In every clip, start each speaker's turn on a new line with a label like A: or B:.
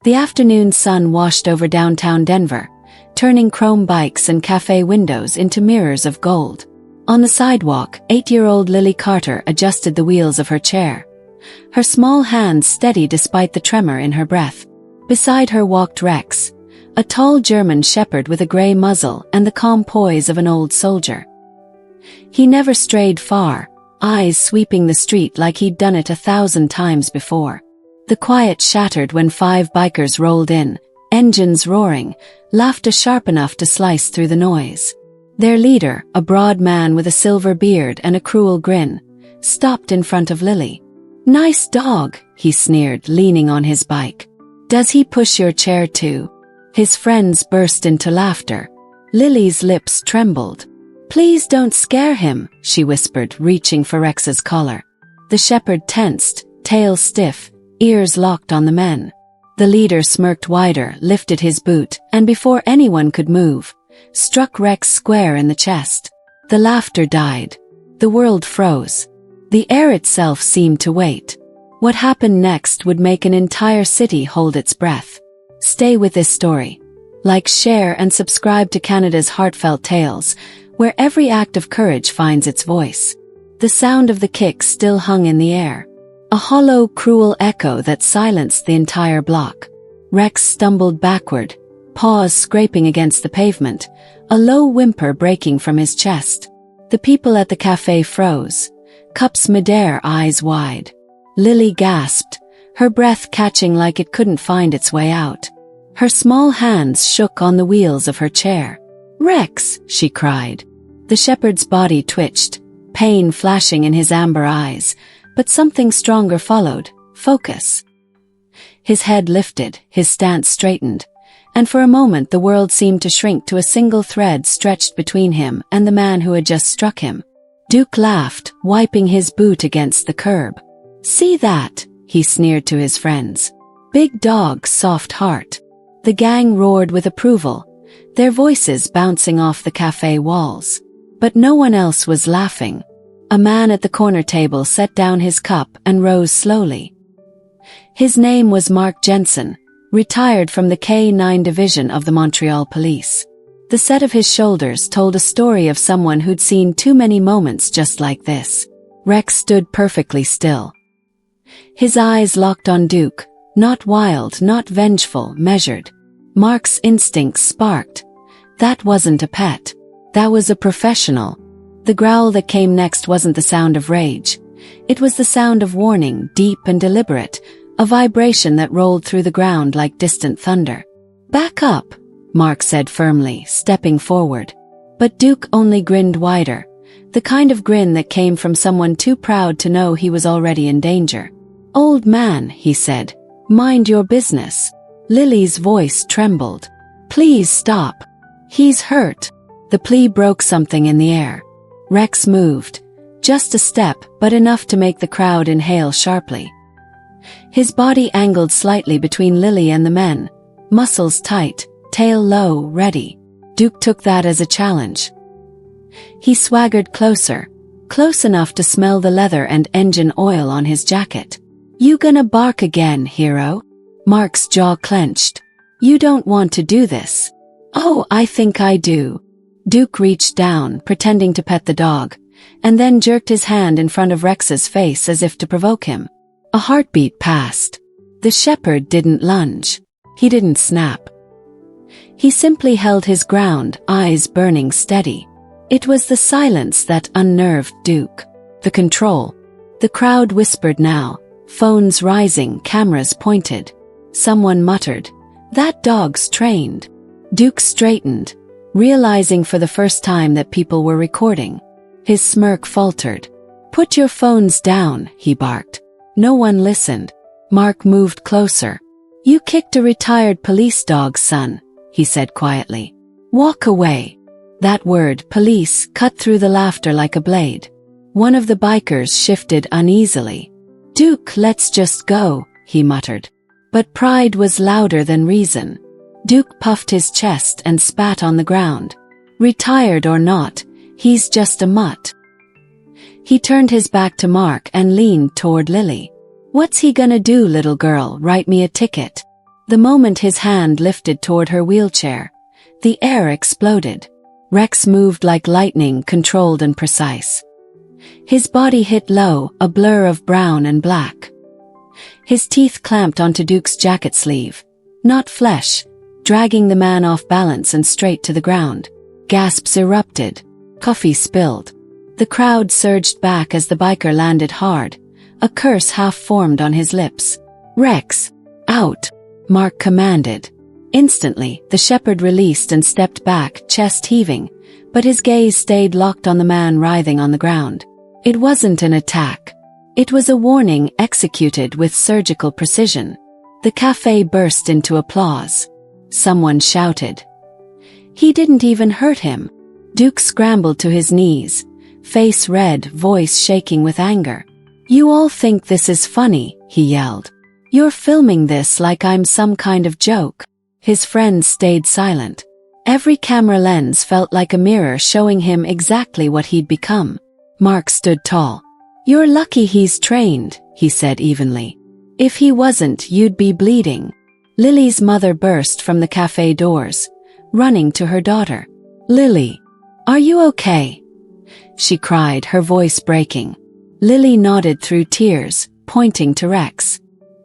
A: The afternoon sun washed over downtown Denver, turning chrome bikes and cafe windows into mirrors of gold. On the sidewalk, 8-year-old Lily Carter adjusted the wheels of her chair, her small hands steady despite the tremor in her breath. Beside her walked Rex, a tall German shepherd with a gray muzzle and the calm poise of an old soldier. He never strayed far, eyes sweeping the street like he'd done it 1,000 times before. The quiet shattered when 5 bikers rolled in, engines roaring, laughter sharp enough to slice through the noise. Their leader, a broad man with a silver beard and a cruel grin, stopped in front of Lily. "Nice dog," he sneered, leaning on his bike. "Does he push your chair too?" His friends burst into laughter. Lily's lips trembled. "Please don't scare him," she whispered, reaching for Rex's collar. The shepherd tensed, tail stiff, ears locked on the men. The leader smirked wider, lifted his boot, and before anyone could move, struck Rex square in the chest. The laughter died. The world froze. The air itself seemed to wait. What happened next would make an entire city hold its breath. Stay with this story. Like, share, and subscribe to Canada's Heartfelt Tales, where every act of courage finds its voice. The sound of the kick still hung in the air, a hollow, cruel echo that silenced the entire block. Rex stumbled backward, paws scraping against the pavement, a low whimper breaking from his chest. The people at the cafe froze, cups midair, eyes wide. Lily gasped, her breath catching like it couldn't find its way out. Her small hands shook on the wheels of her chair. "Rex!" she cried. The shepherd's body twitched, pain flashing in his amber eyes, but something stronger followed: focus. His head lifted, his stance straightened, and for a moment the world seemed to shrink to a single thread stretched between him and the man who had just struck him. Duke laughed, wiping his boot against the curb. "See that?" he sneered to his friends. "Big dog, soft heart." The gang roared with approval, their voices bouncing off the cafe walls. But no one else was laughing. A man at the corner table set down his cup and rose slowly. His name was Mark Jensen, retired from the K-9 division of the Montreal Police. The set of his shoulders told a story of someone who'd seen too many moments just like this. Rex stood perfectly still. His eyes locked on Duke, not wild, not vengeful, measured. Mark's instincts sparked. That wasn't a pet. That was a professional. The growl that came next wasn't the sound of rage. It was the sound of warning, deep and deliberate, a vibration that rolled through the ground like distant thunder. "Back up," Mark said firmly, stepping forward. But Duke only grinned wider, the kind of grin that came from someone too proud to know he was already in danger. "Old man," he said, "mind your business." Lily's voice trembled. "Please stop. He's hurt." The plea broke something in the air. Rex moved, just a step, but enough to make the crowd inhale sharply. His body angled slightly between Lily and the men, muscles tight, tail low, ready. Duke took that as a challenge. He swaggered closer, close enough to smell the leather and engine oil on his jacket. "You gonna bark again, hero?" Mark's jaw clenched. "You don't want to do this." "Oh, I think I do." Duke reached down, pretending to pet the dog, and then jerked his hand in front of Rex's face as if to provoke him. A heartbeat passed. The shepherd didn't lunge. He didn't snap. He simply held his ground, eyes burning steady. It was the silence that unnerved Duke. The control. The crowd whispered now, phones rising, cameras pointed. Someone muttered, "That dog's trained." Duke straightened, realizing for the first time that people were recording. His smirk faltered. "Put your phones down," he barked. No one listened. Mark moved closer. "You kicked a retired police dog, son," he said quietly. "Walk away." That word, police, cut through the laughter like a blade. One of the bikers shifted uneasily. "Duke, let's just go," he muttered. But pride was louder than reason. Duke puffed his chest and spat on the ground. "Retired or not, he's just a mutt." He turned his back to Mark and leaned toward Lily. "What's he gonna do, little girl, write me a ticket?" The moment his hand lifted toward her wheelchair, the air exploded. Rex moved like lightning, controlled and precise. His body hit low, a blur of brown and black. His teeth clamped onto Duke's jacket sleeve, not flesh, dragging the man off balance and straight to the ground. Gasps erupted. Coffee spilled. The crowd surged back as the biker landed hard, a curse half formed on his lips. "Rex, out," Mark commanded. Instantly, the shepherd released and stepped back, chest heaving, but his gaze stayed locked on the man writhing on the ground. It wasn't an attack. It was a warning executed with surgical precision. The cafe burst into applause. Someone shouted, "He didn't even hurt him." Duke scrambled to his knees, face red, voice shaking with anger. "You all think this is funny," he yelled. "You're filming this like I'm some kind of joke." His friends stayed silent. Every camera lens felt like a mirror showing him exactly what he'd become. Mark stood tall. "You're lucky he's trained," he said evenly. "If he wasn't, you'd be bleeding." Lily's mother burst from the cafe doors, running to her daughter. "Lily, are you okay?" she cried, her voice breaking. Lily nodded through tears, pointing to Rex.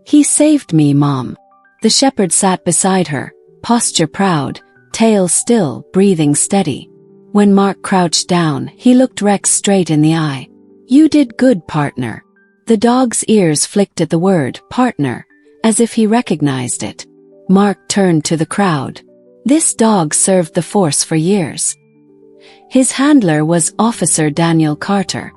A: "He saved me, Mom." The shepherd sat beside her, posture proud, tail still, breathing steady. When Mark crouched down, he looked Rex straight in the eye. "You did good, partner." The dog's ears flicked at the word, partner, as if he recognized it. Mark turned to the crowd. This dog served the force for years. His handler was Officer Daniel Carter.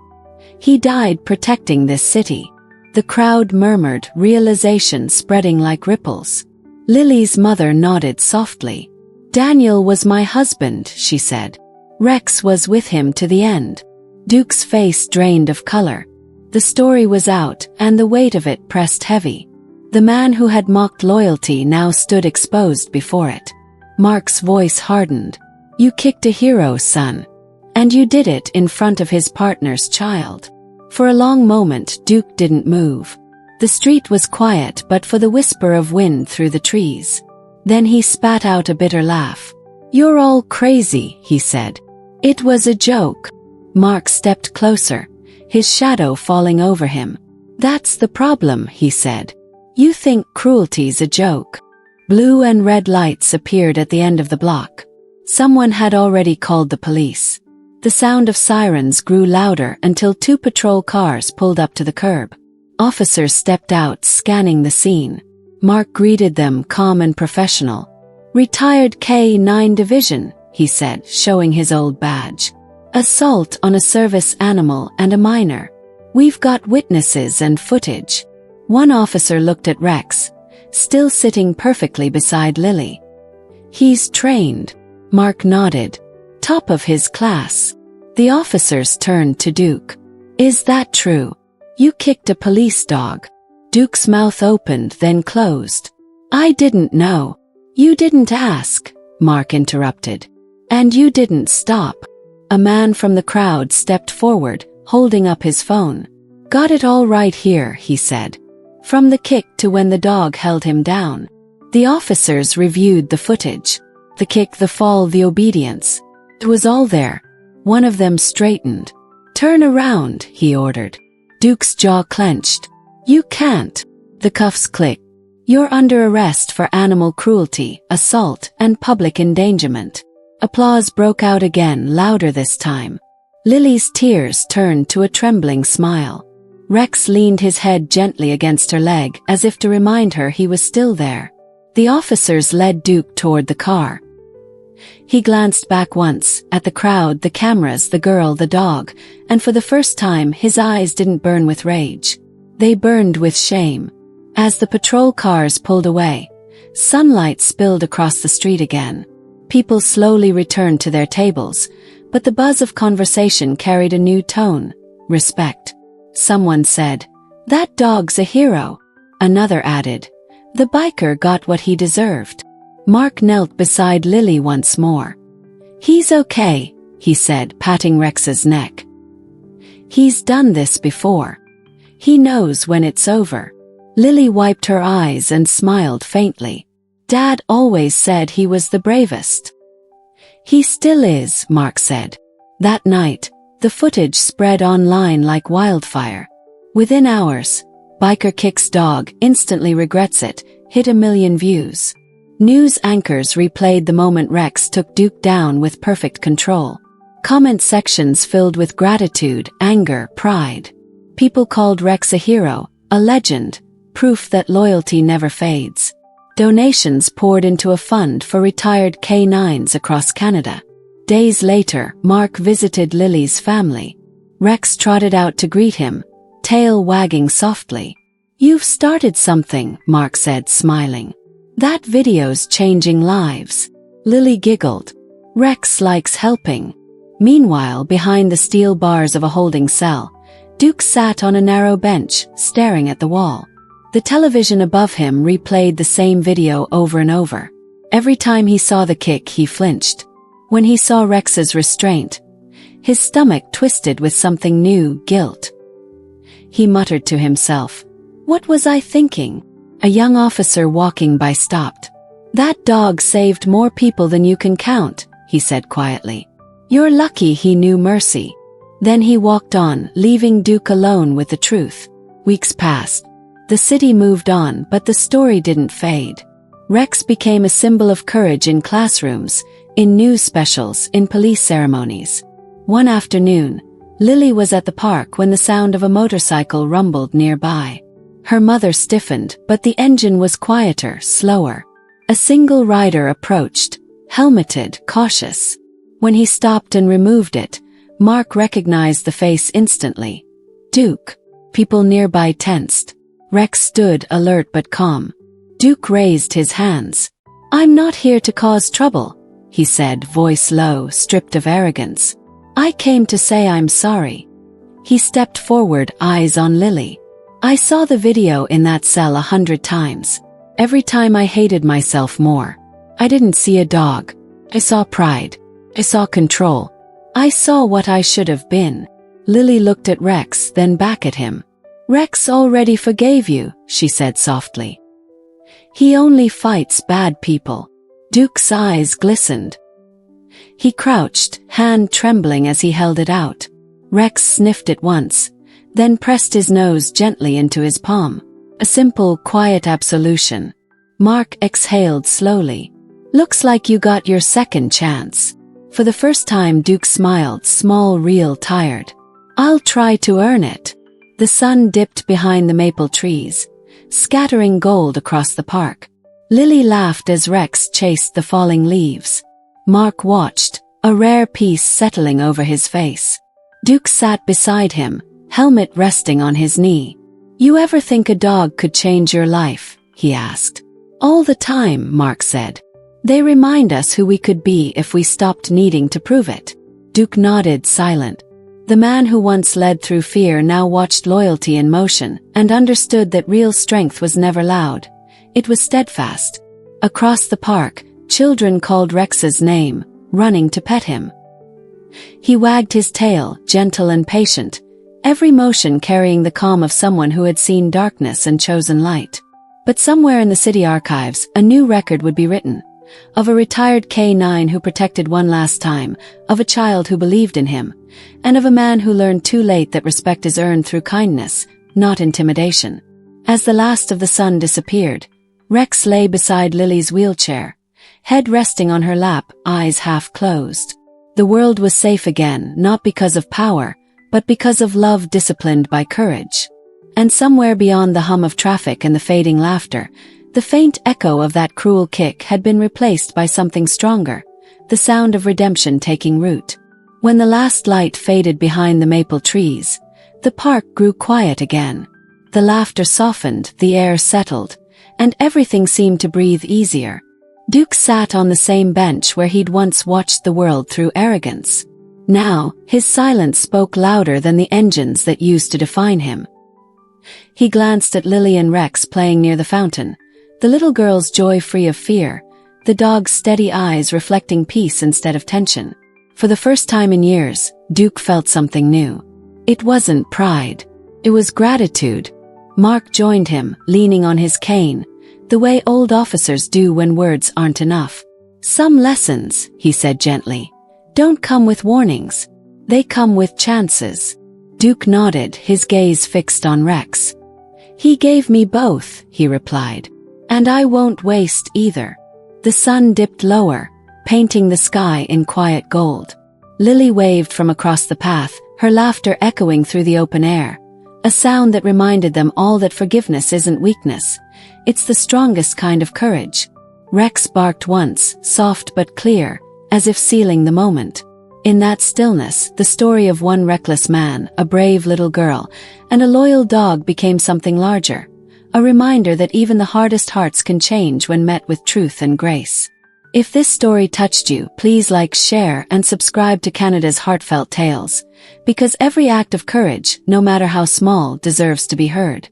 A: He died protecting this city. The crowd murmured, realization spreading like ripples. Lily's mother nodded softly. "Daniel was my husband," she said. "Rex was with him to the end." Duke's face drained of color. The story was out, and the weight of it pressed heavy. The man who had mocked loyalty now stood exposed before it. Mark's voice hardened. "You kicked a hero, son. And you did it in front of his partner's child." For a long moment, Duke didn't move. The street was quiet but for the whisper of wind through the trees. Then he spat out a bitter laugh. "You're all crazy," he said. "It was a joke." Mark stepped closer, his shadow falling over him. "That's the problem," he said. "You think cruelty's a joke." Blue and red lights appeared at the end of the block. Someone had already called the police. The sound of sirens grew louder until 2 patrol cars pulled up to the curb. Officers stepped out, scanning the scene. Mark greeted them, calm and professional. "Retired K-9 Division," he said, showing his old badge. "Assault on a service animal and a minor. We've got witnesses and footage." One officer looked at Rex, still sitting perfectly beside Lily. "He's trained." Mark nodded. "Top of his class." The officers turned to Duke. "Is that true? You kicked a police dog." Duke's mouth opened, then closed. "I didn't know." "You didn't ask," Mark interrupted. "And you didn't stop." A man from the crowd stepped forward, holding up his phone. "Got it all right here," he said. From the kick to when the dog held him down. The officers reviewed the footage. The kick, the fall, the obedience. It was all there. One of them straightened. "Turn around," he ordered. Duke's jaw clenched. "You can't." The cuffs clicked. "You're under arrest for animal cruelty, assault, and public endangerment." Applause broke out again, louder this time. Lily's tears turned to a trembling smile. Rex leaned his head gently against her leg as if to remind her he was still there. The officers led Duke toward the car. He glanced back once, at the crowd, the cameras, the girl, the dog, and for the first time his eyes didn't burn with rage. They burned with shame. As the patrol cars pulled away, sunlight spilled across the street again. People slowly returned to their tables, but the buzz of conversation carried a new tone. Respect. Someone said, "That dog's a hero." Another added, "The biker got what he deserved." Mark knelt beside Lily once more. "He's okay," he said, patting Rex's neck. "He's done this before. He knows when it's over." Lily wiped her eyes and smiled faintly. Dad always said he was the bravest. He still is, Mark said. That night, the footage spread online like wildfire. Within hours, biker kicks dog, instantly regrets it, hit 1 million views. News anchors replayed the moment Rex took Duke down with perfect control. Comment sections filled with gratitude, anger, pride. People called Rex a hero, a legend, proof that loyalty never fades. Donations poured into a fund for retired canines across Canada. Days later, Mark visited Lily's family. Rex trotted out to greet him, tail wagging softly. "You've started something," Mark said, smiling. "That video's changing lives." Lily giggled. "Rex likes helping." Meanwhile, behind the steel bars of a holding cell, Duke sat on a narrow bench, staring at the wall. The television above him replayed the same video over and over. Every time he saw the kick, he flinched. When he saw Rex's restraint, his stomach twisted with something new, guilt. He muttered to himself, "What was I thinking?" A young officer walking by stopped. "That dog saved more people than you can count," he said quietly. "You're lucky he knew mercy." Then he walked on, leaving Duke alone with the truth. Weeks passed. The city moved on, but the story didn't fade. Rex became a symbol of courage in classrooms, in news specials, in police ceremonies. One afternoon, Lily was at the park when the sound of a motorcycle rumbled nearby. Her mother stiffened, but the engine was quieter, slower. A single rider approached, helmeted, cautious. When he stopped and removed it, Mark recognized the face instantly. Duke. People nearby tensed. Rex stood alert but calm. Duke raised his hands. "I'm not here to cause trouble," he said, voice low, stripped of arrogance. "I came to say I'm sorry." He stepped forward, eyes on Lily. "I saw the video in that cell 100 times. Every time I hated myself more. I didn't see a dog. I saw pride. I saw control. I saw what I should have been." Lily looked at Rex, then back at him. "Rex already forgave you," she said softly. "He only fights bad people." Duke's eyes glistened. He crouched, hand trembling as he held it out. Rex sniffed it once, then pressed his nose gently into his palm. A simple, quiet absolution. Mark exhaled slowly. "Looks like you got your second chance." For the first time, Duke smiled, small, real, tired. "I'll try to earn it." The sun dipped behind the maple trees, scattering gold across the park. Lily laughed as Rex chased the falling leaves. Mark watched, a rare peace settling over his face. Duke sat beside him, helmet resting on his knee. "You ever think a dog could change your life?" he asked. "All the time," Mark said. "They remind us who we could be if we stopped needing to prove it." Duke nodded, silent. The man who once led through fear now watched loyalty in motion, and understood that real strength was never loud. It was steadfast. Across the park, children called Rex's name, running to pet him. He wagged his tail, gentle and patient, every motion carrying the calm of someone who had seen darkness and chosen light. But somewhere in the city archives, a new record would be written. Of a retired K9 who protected one last time, of a child who believed in him, and of a man who learned too late that respect is earned through kindness, not intimidation. As the last of the sun disappeared, Rex lay beside Lily's wheelchair, head resting on her lap, eyes half closed. The world was safe again, not because of power, but because of love disciplined by courage. And somewhere beyond the hum of traffic and the fading laughter, the faint echo of that cruel kick had been replaced by something stronger, the sound of redemption taking root. When the last light faded behind the maple trees, the park grew quiet again. The laughter softened, the air settled, and everything seemed to breathe easier. Duke sat on the same bench where he'd once watched the world through arrogance. Now, his silence spoke louder than the engines that used to define him. He glanced at Lily and Rex playing near the fountain, the little girl's joy free of fear, the dog's steady eyes reflecting peace instead of tension. For the first time in years, Duke felt something new. It wasn't pride. It was gratitude. Mark joined him, leaning on his cane, the way old officers do when words aren't enough. Some lessons, he said gently, don't come with warnings. They come with chances. Duke nodded, his gaze fixed on Rex. He gave me both, he replied. And I won't waste either. The sun dipped lower, painting the sky in quiet gold. Lily waved from across the path, her laughter echoing through the open air. A sound that reminded them all that forgiveness isn't weakness. It's the strongest kind of courage. Rex barked once, soft but clear, as if sealing the moment. In that stillness, the story of one reckless man, a brave little girl, and a loyal dog became something larger. A reminder that even the hardest hearts can change when met with truth and grace. If this story touched you, please like, share, and subscribe to Canada's Heartfelt Tales. Because every act of courage, no matter how small, deserves to be heard.